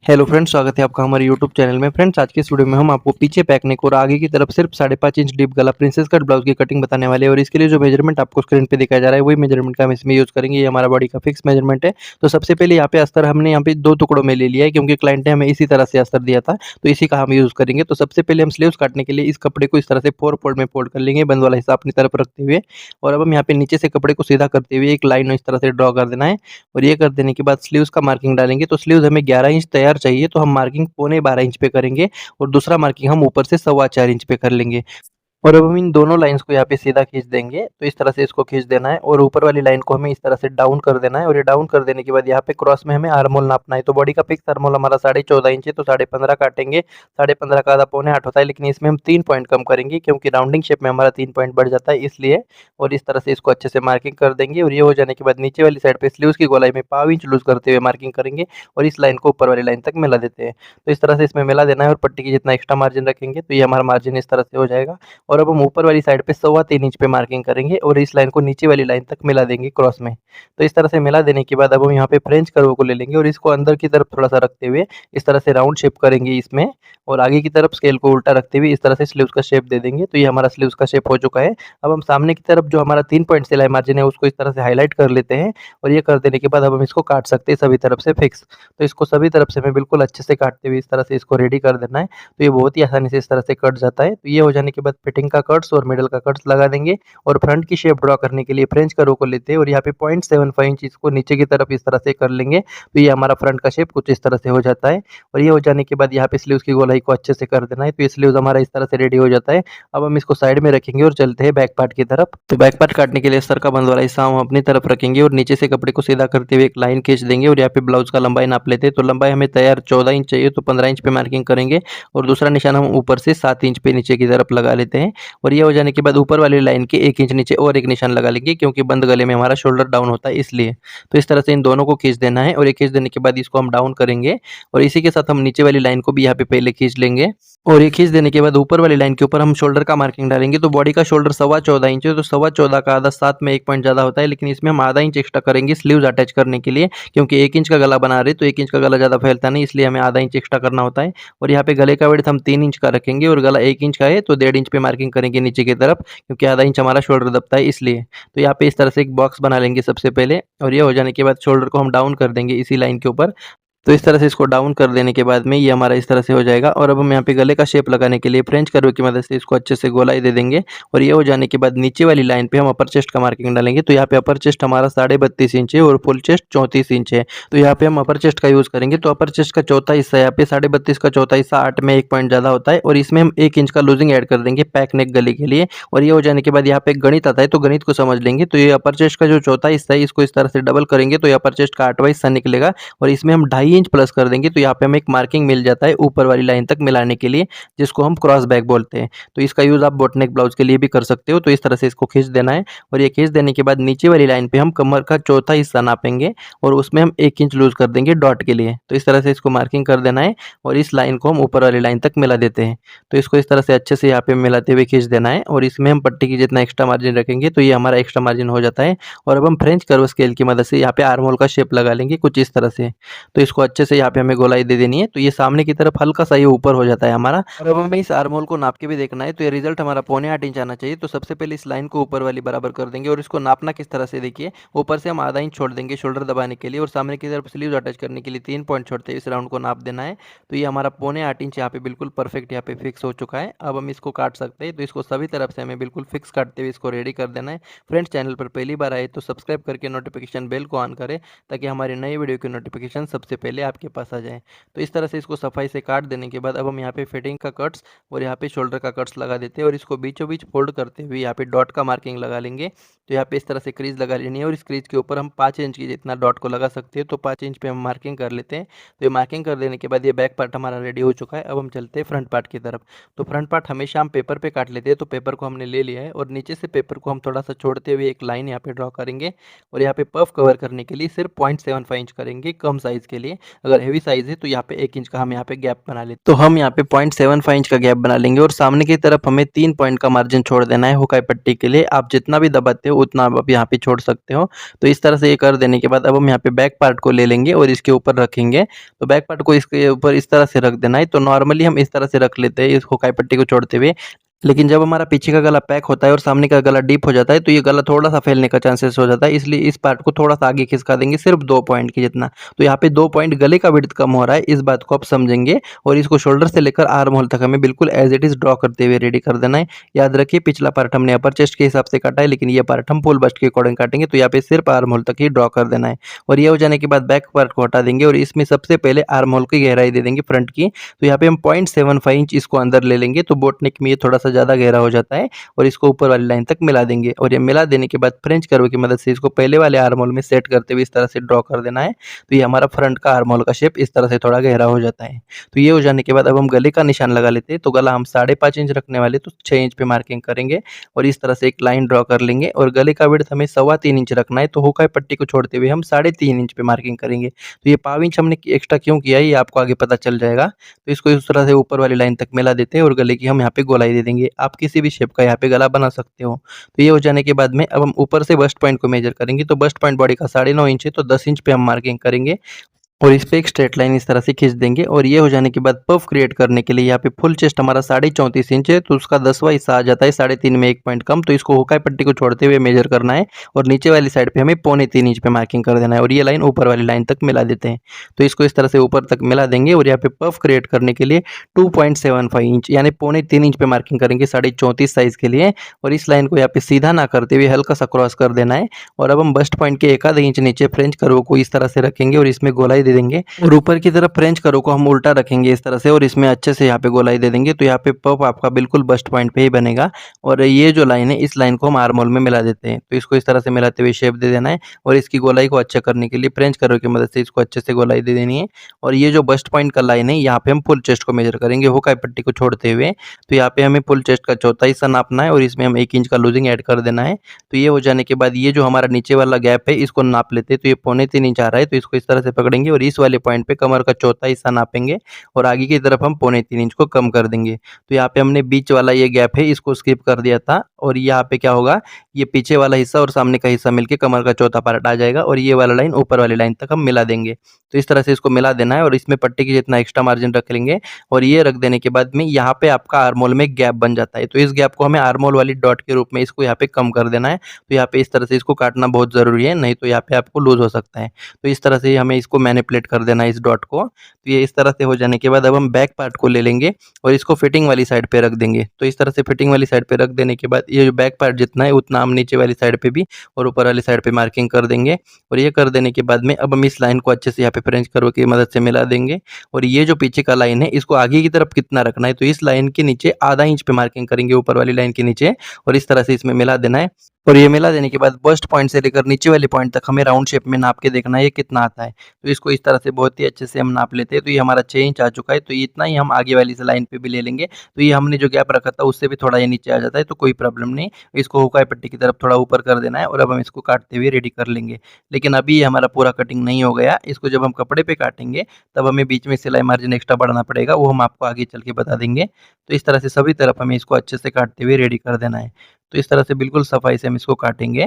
Hello friends, स्वागत है आपका हमारे यूट्यूब चैनल में। फ्रेंड्स, आज के इस वीडियो में हम आपको पीछे पैक नेक और आगे की तरफ सिर्फ 5.5 इंच डीप गला प्रिंसेस कट ब्लाउज की कटिंग बताने वाले हैं और इसके लिए जो मेजरमेंट आपको स्क्रीन पे दिखाया जा रहा है वही मेजरमेंट का हम इसमें यूज़ करेंगे। ये हमारा बॉडी का फिक्स मेजरमेंट है। तो सबसे पहले यहाँ पे अस्तर हमने यहाँ पे 2 टुकड़ों में ले लिया है क्योंकि क्लाइंट ने हमें इसी तरह से अस्तर दिया था, तो इसी का हम यूज़ करेंगे। तो सबसे पहले हम स्लीव्स काटने के लिए इस कपड़े को इस तरह से 4 फोल्ड में फोल्ड कर लेंगे, बंद वाला हिस्सा अपनी तरफ रखते हुए। और अब हम यहाँ पे नीचे से कपड़े को सीधा करते हुए एक लाइन इस तरह से ड्रॉ कर देना है और ये कर देने के बाद स्लीव्स का मार्किंग डालेंगे। तो स्लीव्स हमें 11 इंच तैयार चाहिए, तो हम मार्किंग पौने 12 इंच पे करेंगे और दूसरा मार्किंग हम ऊपर से 4.25 इंच पे कर लेंगे। और अब हम इन दोनों लाइन्स को यहाँ पे सीधा खींच देंगे, तो इस तरह से इसको खींच देना है और ऊपर वाली लाइन को हमें इस तरह से डाउन कर देना है और ये डाउन कर देने के बाद यहाँ पे क्रॉस में हमें आर्म होल नापना है। तो बॉडी का फिक्स आर्म होल हमारा 14.5 इंच है, तो 15.5 काटेंगे। 15.5 का आधा पौने 8 होता है, लेकिन इसमें हम 3 पॉइंट कम करेंगे क्योंकि राउंडिंग शेप में हमारा 3 पॉइंट बढ़ जाता है इसलिए। और इस तरह से इसको अच्छे से मार्किंग कर देंगे और ये हो जाने के बाद नीचे वाली साइड पे स्लीव्स की गोलाई में 1/2 इंच लूज करते हुए मार्किंग करेंगे और इस लाइन को ऊपर वाली लाइन तक मिला देते हैं। तो इस तरह से इसमें मिला देना है और पट्टी की जितना एक्स्ट्रा मार्जिन रखेंगे तो ये हमारा मार्जिन इस तरह से हो जाएगा। और अब हम ऊपर वाली साइड पे 3.25 इंच पे मार्किंग करेंगे और इस लाइन को नीचे वाली लाइन तक मिला देंगे क्रॉस में। तो इस तरह से मिला देने के बाद अब हम यहाँ पे फ्रेंच कर्व को ले लेंगे और इसको अंदर की तरफ थोड़ा-सा रखते हुए इस तरह से राउंड शेप करेंगे इसमें और आगे की तरफ स्केल को उल्टा रखते हुए इस तरह से स्लीव्स का शेप दे देंगे। तो ये हमारा स्लीव्स का शेप हो चुका है। अब हम सामने की तरफ जो हमारा 3 पॉइंट सिलाई मार्जिन है उसको इस तरह से हाइलाइट कर लेते हैं और ये कर देने के बाद अब हम इसको काट सकते हैं सभी तरफ से फिक्स। तो इसको सभी तरफ से हमें बिल्कुल अच्छे से काटते हुए इस तरह से इसको रेडी कर देना है। तो ये बहुत ही आसानी से इस तरह से कट जाता है। तो ये हो जाने के बाद फिटिंग का कट्स और मिडल का कट्स लगा देंगे और फ्रंट की शेप ड्रॉ करने के लिए फ्रेंच कर्व को लेते हैं और यहाँ पे 0.75 इंच इसको नीचे की तरफ इस तरह से कर लेंगे। तो ये हमारा फ्रंट का शेप कुछ इस तरह से हो जाता है और ये हो जाने के बाद यहाँ पे स्लीव्स की गोलाई को अच्छे से कर देना है। तो ये स्लीव्स हमारा इस तरह से रेडी हो जाता है। अब हम इसको साइड में रखेंगे और चलते हैं बैक पार्ट की तरफ। तो बैक पार्ट काटने के लिए सर का बंद वाला हिस्सा हम अपनी तरफ रखेंगे और नीचे से कपड़े को सीधा करते हुए एक लाइन खींच देंगे और यहाँ पे ब्लाउज का लंबाई नाप लेते हैं। तो लंबाई हमें तैयार 14 इंच चाहिए, तो 15 इंच पे मार्किंग करेंगे और दूसरा निशान हम ऊपर से 7 इंच पे नीचे की तरफ लगा लेते हैं। और ये हो जाने के बाद ऊपर वाली लाइन के 1 इंच नीचे और एक निशान लगा लेंगे क्योंकि बंद गले में हमारा शोल्डर डाउन होता है इसलिए। तो इस तरह से इन दोनों को खींच देना है और ये खींच देने के बाद इसको हम डाउन करेंगे और इसी के साथ हम नीचे वाली लाइन को भी यहाँ पे पहले खींच लेंगे और ये खींच देने के बाद ऊपर वाली लाइन के ऊपर हम शोल्डर का मार्किंग डालेंगे। तो बॉडी का शोल्डर 14.25 इंच है, तो 14.25 का आधा 7 में 1 पॉइंट ज़्यादा होता है, लेकिन इसमें हम आधा इंच एक्स्ट्रा करेंगे स्लीव्स अटैच करने के लिए क्योंकि 1 इंच का गला बना रहे तो 1 इंच का गला ज़्यादा फैलता नहीं, इसलिए हमें आधा इंच एक्स्ट्रा करना होता है। और यहाँ पे गले का विड्थ हम 3 इंच का रखेंगे और गला 1 इंच का है तो 1.5 इंच पे मार्किंग करेंगे नीचे की तरफ क्योंकि आधा इंच हमारा शोल्डर दबता है इसलिए। तो यहाँ पे इस तरह से एक बॉक्स बना लेंगे सबसे पहले और ये हो जाने के बाद शोल्डर को हम डाउन कर देंगे इसी लाइन के ऊपर। तो इस तरह से इसको डाउन कर देने के बाद में ये हमारा इस तरह से हो जाएगा और अब हम यहाँ पे गले का शेप लगाने के लिए फ्रेंच कर्व की मदद से इसको अच्छे से गोलाई दे देंगे और ये हो जाने के बाद नीचे वाली लाइन पे हम अपर चेस्ट का मार्किंग डालेंगे। तो यहाँ पे अपर चेस्ट हमारा 32.5 इंच है और फुल चेस्ट 34 इंच है। तो यहाँ पे हम अपर चेस्ट का यूज़ करेंगे। तो अपर चेस्ट का चौथा हिस्सा यहाँ पे 32.5 का चौथा हिस्सा 8 में 1 पॉइंट ज़्यादा होता है और इसमें हम 1 इंच का लूजिंग ऐड कर देंगे पैक नेक गले के लिए। और ये हो जाने के बाद यहाँ पे एक गणित आता है, तो गणित को समझ लेंगे। तो ये अपर चेस्ट का जो चौथा हिस्सा है इसको इस तरह से डबल करेंगे तो ये अपर चेस्ट का 8वां हिस्सा निकलेगा और इसमें हम 2.5 इंच प्लस कर देंगे। तो यहाँ पे हमें एक मार्किंग मिल जाता है ऊपर वाली लाइन तक मिलाने के लिए, जिसको हम क्रॉस बैक बोलते हैं। तो इसका यूज़ आप बोटनेक ब्लाउज के लिए भी कर सकते हो। तो इस तरह से इसको खींच देना है और ये खींच देने के बाद नीचे वाली लाइन पे हम कमर का चौथा हिस्सा नापेंगे और उसमें हम 1 इंच लूज कर देंगे डॉट के लिए। तो इस तरह से इसको मार्किंग कर देना है और इस लाइन को हम ऊपर वाली लाइन तक मिला देते हैं। तो इसको इस तरह से अच्छे से यहाँ पे मिलाते हुए खींच देना है और इसमें हम पट्टी की जितना एक्स्ट्रा मार्जिन रखेंगे तो ये हमारा एक्स्ट्रा मार्जिन हो जाता है। और अब हम फ्रेंच कर्व स्केल की मदद से यहाँ पे आर्म होल का शेप लगा लेंगे कुछ इस तरह से। तो इसको अच्छे से यहाँ पे हमें गोलाई दे देनी है। तो ये सामने की तरफ हल्का सा ये ऊपर हो जाता है हमारा। और अब हमें इस आर्म होल को नाप के भी देखना है। तो ये रिजल्ट हमारा 0.25 इंच आना चाहिए। तो सबसे पहले इस लाइन को ऊपर वाली बराबर कर देंगे और इसको नापना किस तरह से देखिए, ऊपर से हम आधा इंच छोड़ देंगे शोल्डर दबाने के लिए और सामने की तरफ स्लीव्स अटैच करने के लिए 3 पॉइंट छोड़ते हैं, इस राउंड को नाप देना है। तो ये हमारा 0.25 इंच यहाँ पे बिल्कुल परफेक्ट यहाँ पे फिक्स हो चुका है। अब हम इसको काट सकते हैं। तो इसको सभी तरफ से हमें बिल्कुल फिक्स काटते हुए इसको रेडी कर देना है। फ्रेंड्स, चैनल पर पहली बार आए तो सब्सक्राइब करके नोटिफिकेशन बेल को ऑन करें ताकि हमारी नई वीडियो की नोटिफिकेशन सबसे पहले आपके पास आ जाए। तो इस तरह से इसको सफाई से काट देने के बाद अब हम यहाँ पे फिटिंग का कट्स और यहाँ पे शोल्डर का कट्स लगा देते हैं और इसको बीचों बीच फोल्ड करते हुए यहाँ पे डॉट का मार्किंग लगा लेंगे। तो यहाँ पे इस तरह से क्रीज लगा लेनी है और इस क्रीज के ऊपर हम 5 इंच की जितना डॉट को लगा सकते हैं। तो 5 इंच पे हम मार्किंग कर लेते हैं। तो ये मार्किंग कर देने के बाद ये बैक पार्ट हमारा रेडी हो चुका है। अब हम चलते हैं फ्रंट पार्ट की तरफ। तो फ्रंट पार्ट हमेशा हम पेपर पे काट लेते हैं। तो पेपर को हमने ले लिया है और नीचे से पेपर को हम थोड़ा सा छोड़ते हुए एक लाइन यहाँ पे ड्रॉ करेंगे और यहाँ पे पफ कवर करने के लिए सिर्फ 0.75 इंच करेंगे कम साइज़ के लिए। अगर हेवी साइज़ है तो यहाँ पे 1 इंच का हम यहाँ पे गैप बना लेते हैं। तो हम यहाँ पे 0.75 इंच का गैप बना लेंगे और सामने की तरफ हमें 3 पॉइंट का मार्जिन छोड़ देना है हुकाई पट्टी के लिए। आप जितना भी दबाते हो उतना आप यहाँ पे छोड़ सकते हो। तो इस तरह से ये कर देने के बाद अब हम यहाँ पे बैक पार्ट को ले लेंगे और इसके ऊपर रखेंगे। तो बैक पार्ट को इसके ऊपर इस तरह से रख देना है। तो नॉर्मली हम इस तरह से रख लेते हैं इस हुकाई पट्टी को छोड़ते हुए। लेकिन जब हमारा पीछे का गला पैक होता है और सामने का गला डीप हो जाता है तो ये गला थोड़ा-सा फैलने का चांसेस हो जाता है, इसलिए इस पार्ट को थोड़ा-सा आगे खिसका देंगे, सिर्फ 2 पॉइंट के जितना। तो यहाँ पे 2 पॉइंट गले का विड्थ कम हो रहा है, इस बात को आप समझेंगे और इसको शोल्डर से लेकर आर्म होल तक हमें बिल्कुल एज़ इट इज़ ड्रॉ करते हुए रेडी कर देना है। याद रखिए पिछला पार्ट हमने अपर चेस्ट के हिसाब से काटा है, लेकिन ये पार्ट हम फुल बस्ट के अकॉर्डिंग काटेंगे, तो यहाँ पे सिर्फ आर्म होल तक ही ड्रॉ कर देना है। और ये हो जाने के बाद बैक पार्ट को हटा देंगे और इसमें सबसे पहले आर्म होल की गहराई दे देंगे फ्रंट की। तो यहाँ पे हम 0.75 इंच इसको अंदर ले लेंगे, तो बोट नेक में ये थोड़ा-सा ज़्यादा गहरा हो जाता है और इसको ऊपर वाली लाइन तक मिला देंगे। और ये मिला देने के बाद फ्रेंच कर्व की मदद से इसको पहले वाले आर्म होल में सेट करते हुए इस तरह से ड्रॉ कर देना है। तो ये हमारा फ्रंट का आर्म होल का शेप इस तरह से थोड़ा गहरा हो जाता है। तो ये हो जाने के बाद अब हम गले का निशान लगा लेते हैं। तो गला हम 5.5 इंच रखने वाले, तो 6 इंच पे मार्किंग करेंगे और इस तरह से एक लाइन ड्रॉ कर लेंगे। और गले का विड्थ हमें 3.25 इंच रखना है, तो हुकाई पट्टी को छोड़ते हुए हम 3.5 इंच पे मार्किंग करेंगे। तो ये पाव इंच हमने एक्स्ट्रा क्यों किया है ये आपको आगे पता चल जाएगा। तो इसको इस तरह से ऊपर वाली लाइन तक मिला देते हैं और गले की हम यहाँ पे गोलाई दे देंगे। आप किसी भी शेप का यहाँ पे गला बना सकते हो। तो ये हो जाने के बाद में अब हम ऊपर से बस्ट पॉइंट को मेजर करेंगे। तो बस्ट पॉइंट बॉडी का 9.5 इंच है, तो 10 इंच पे हम मार्किंग करेंगे और इस पे एक स्ट्रेट लाइन इस तरह से खींच देंगे। और ये हो जाने के बाद पफ क्रिएट करने के लिए यहाँ पे फुल चेस्ट हमारा 34.5 इंच है, तो उसका 10वां हिस्सा आ जाता है 3.5 में 1 पॉइंट कम। तो इसको हुकाई पट्टी को छोड़ते हुए मेजर करना है और नीचे वाली साइड पे हमें 3.25 इंच पे मार्किंग कर देना है और ये लाइन ऊपर वाली लाइन तक मिला देते हैं। तो इसको इस तरह से ऊपर तक मिला देंगे और यहाँ पे पफ क्रिएट करने के लिए 2.75 इंच यानी 3.25 इंच पे मार्किंग करेंगे 34.5 साइज के लिए। और इस लाइन को यहाँ पे सीधा ना करते हुए हल्का सा क्रॉस कर देना है। और अब हम बस्ट पॉइंट के 1 आधा इंच नीचे फ्रेंच कर्व को इस तरह से रखेंगे और इसमें गोलाई दे देंगे और ऊपर की तरफ फ्रेंच कर्व को हम उल्टा रखेंगे इस तरह से और इसमें अच्छे से यहाँ पे गोलाई दे देंगे। तो यहाँ पे पफ आपका बिल्कुल बस्ट पॉइंट पे ही बनेगा। और ये जो लाइन है इस लाइन को हम आर्म होल में मिला देते हैं। तो इसको इस तरह से मिलाते हुए शेप दे देना है और इसकी गोलाई को अच्छा करने के लिए फ्रेंच कर्व की मदद से इसको अच्छे से गोलाई दे देनी है। और ये जो बस्ट पॉइंट का लाइन है यहाँ पे हम फुल चेस्ट को मेजर करेंगे हुकाई पट्टी को छोड़ते हुए। तो यहाँ पे हमें फुल चेस्ट का चौथा हिस्सा नापना है और इसमें हम 1 इंच का लूजिंग ऐड कर देना है। तो ये हो जाने के बाद ये जो हमारा नीचे वाला गैप है इसको नाप लेते हैं। तो ये 3.25 इंच आ रहा है, तो इसको इस तरह से पकड़ेंगे और इस वाले पॉइंट पे कमर का चौथा हिस्सा नापेंगे और आगे की तरफ हम 3.25 इंच को कम कर देंगे। तो यहाँ पे हमने बीच वाला ये गैप है इसको स्किप कर दिया था और यहाँ पे क्या होगा, ये पीछे वाला हिस्सा और सामने का हिस्सा मिलके कमर का चौथा पार्ट आ जाएगा और ये वाला लाइन ऊपर वाली लाइन तक हम मिला देंगे। तो इस तरह से इसको मिला देना है और इसमें पट्टी की जितना एक्स्ट्रा मार्जिन रख लेंगे और ये रख देने के बाद में यहाँ पे आपका आर्म होल में गैप बन जाता है। तो इस गैप को हमें आर्म होल वाली डॉट के रूप में इसको यहाँ पे कम कर देना है। तो यहाँ पे इस तरह से इसको काटना बहुत ज़रूरी है, नहीं तो यहाँ पे आपको लूज हो सकता है। तो इस तरह से हमें इसको मैनिपुलेट कर देना है इस डॉट को। तो ये इस तरह से हो जाने के बाद अब हम बैक पार्ट को ले लेंगे और इसको फिटिंग वाली साइड पे रख देंगे। तो इस तरह से फिटिंग वाली साइड पे रख देने के बाद ये जो बैक पार्ट जितना है उतना हम नीचे वाली साइड पे भी और ऊपर वाली साइड पे मार्किंग कर देंगे। और ये कर देने के बाद में अब हम इस लाइन को अच्छे से यहाँ पे फ्रेंच कर्व की मदद से मिला देंगे। और ये जो पीछे का लाइन है इसको आगे की तरफ कितना रखना है, तो इस लाइन के नीचे आधा इंच पे मार्किंग करेंगे ऊपर वाली लाइन के नीचे और इस तरह से इसमें मिला देना है। और ये मिला देने के बाद बस्ट पॉइंट से लेकर नीचे वाले पॉइंट तक हमें राउंड शेप में नाप के देखना है ये कितना आता है। तो इसको इस तरह से बहुत ही अच्छे से हम नाप लेते हैं। तो ये हमारा 6 इंच आ चुका है, तो इतना ही हम आगे वाली से लाइन पे भी ले लेंगे। तो ये हमने जो गैप रखा था उससे भी थोड़ा ये नीचे आ जाता है, तो कोई प्रॉब्लम नहीं। इसको हुकाई पट्टी की तरफ थोड़ा ऊपर कर देना है और अब हम इसको काटते हुए रेडी कर लेंगे। लेकिन अभी ये हमारा पूरा कटिंग नहीं हो गया, इसको जब हम कपड़े पे काटेंगे तब हमें बीच में सिलाई मार्जिन एक्स्ट्रा बढ़ाना पड़ेगा, वो हम आपको आगे चल के बता देंगे। तो इस तरह से सभी तरफ हमें इसको अच्छे से काटते हुए रेडी कर देना है। तो इस तरह से बिल्कुल सफाई से हम इसको काटेंगे।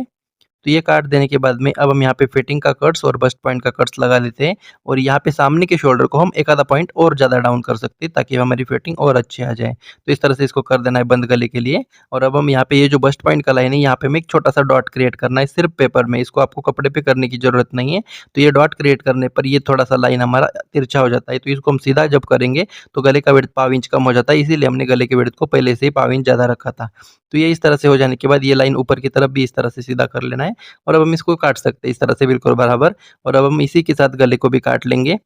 तो ये काट देने के बाद में अब हम यहाँ पे फिटिंग का कट्स और बस्ट पॉइंट का कट्स लगा देते हैं और यहाँ पे सामने के शोल्डर को हम 1 आधा पॉइंट और ज़्यादा डाउन कर सकते हैं ताकि हमारी फिटिंग और अच्छी आ जाए। तो इस तरह से इसको कर देना है बंद गले के लिए। और अब हम यहाँ पे ये जो बस्ट पॉइंट का लाइन है यहाँ पे हमें एक छोटा सा डॉट क्रिएट करना है सिर्फ पेपर में, इसको आपको कपड़े पे करने की ज़रूरत नहीं है। तो ये डॉट क्रिएट करने पर ये थोड़ा सा लाइन हमारा तिरछा हो जाता है, तो इसको हम सीधा जब करेंगे तो गले का विड्थ पाव इंच कम हो जाता है, इसीलिए हमने गले के विड्थ को पहले से ही पाव इंच ज़्यादा रखा था। तो ये इस तरह से हो जाने के बाद ये लाइन ऊपर की तरफ भी इस तरह से सीधा कर लेना है और अब हम इसको काट सकते हैं इस तरह से बिल्कुल बराबर। और अब हम इसी के साथ गले को भी काट लेंगे।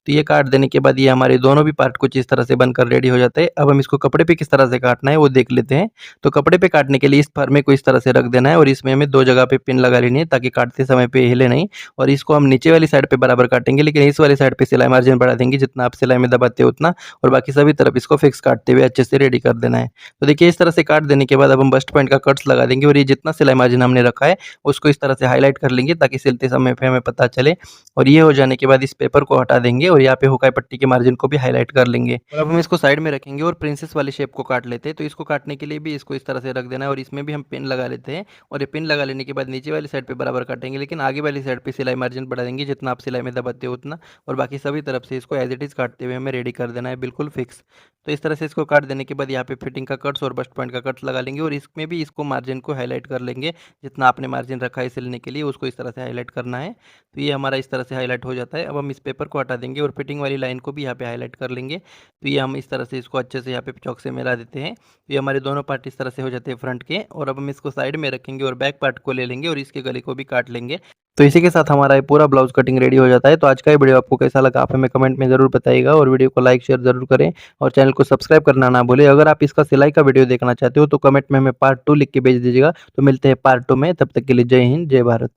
तो ये काट देने के बाद ये हमारे दोनों भी पार्ट कुछ इस तरह से बनकर रेडी हो जाते हैं। अब हम इसको कपड़े पे किस तरह से काटना है वो देख लेते हैं। तो कपड़े पे काटने के लिए इस फर्मे को इस तरह से रख देना है और इसमें हमें 2 जगह पे पिन लगा लेनी है ताकि काटते समय पे हिले नहीं। और इसको हम नीचे वाली साइड पे बराबर काटेंगे, लेकिन इस वाली साइड पे सिलाई मार्जिन बढ़ा देंगे, जितना आप सिलाई में दबाते हो उतना, और बाकी सभी तरफ इसको फिक्स काटते हुए अच्छे से रेडी कर देना है। तो देखिए इस तरह से काट देने के बाद अब हम बस्ट पॉइंट का कट्स लगा देंगे और ये जितना सिलाई मार्जिन हमने रखा है उसको इस तरह से हाईलाइट कर लेंगे ताकि सिलते समय पे हमें पता चले। और ये हो जाने के बाद इस पेपर को हटा देंगे और यहाँ पे हुकाई पट्टी के मार्जिन को भी हाईलाइट कर लेंगे। और अब हम इसको साइड में रखेंगे और प्रिंसेस वाली शेप को काट लेते हैं। तो इसको काटने के लिए भी इसको इस तरह से रख देना है और इसमें भी हम पिन लगा लेते हैं। और ये पिन लगा लेने के बाद नीचे वाली साइड पे बराबर काटेंगे, लेकिन आगे वाली साइड पे सिलाई मार्जिन बढ़ा देंगे, जितना आप सिलाई में दबाते हो उतना, और बाकी सभी तरफ से इसको एज इट इज काटते हुए हमें रेडी कर देना है बिल्कुल फिक्स। तो इस तरह से इसको काट देने के बाद यहाँ पे फिटिंग का कट्स और बस्ट पॉइंट का कट्स लगा लेंगे और इसमें भी इसको मार्जिन को हाईलाइट कर लेंगे, जितना आपने मार्जिन रखा है सिलने के लिए उसको इस तरह से हाईलाइट करना है। तो ये हमारा इस तरह से हाईलाइट हो जाता है। अब हम इस पेपर को हटा देंगे और फिटिंग वाली लाइन को भी यहाँ पे हाईलाइट कर लेंगे। तो ये हम इस तरह से इसको अच्छे से यहाँ पे चौक से मिला देते हैं। तो ये हमारे दोनों पार्ट इस तरह से हो जाते हैं फ्रंट के। और अब हम इसको साइड में रखेंगे और बैक पार्ट को ले लेंगे और इसके गले को भी काट लेंगे। तो इसी के साथ हमारा ये पूरा ब्लाउज कटिंग रेडी हो जाता है। तो आज का ये वीडियो आपको कैसा लगा आप हमें कमेंट में ज़रूर बताइएगा और वीडियो को लाइक शेयर ज़रूर करें और चैनल को सब्सक्राइब करना ना भूलें। अगर आप इसका सिलाई का वीडियो देखना चाहते हो तो कमेंट में हमें पार्ट 2 लिख के भेज दीजिएगा। तो मिलते हैं पार्ट 2 में, तब तक के लिए जय हिंद जय भारत।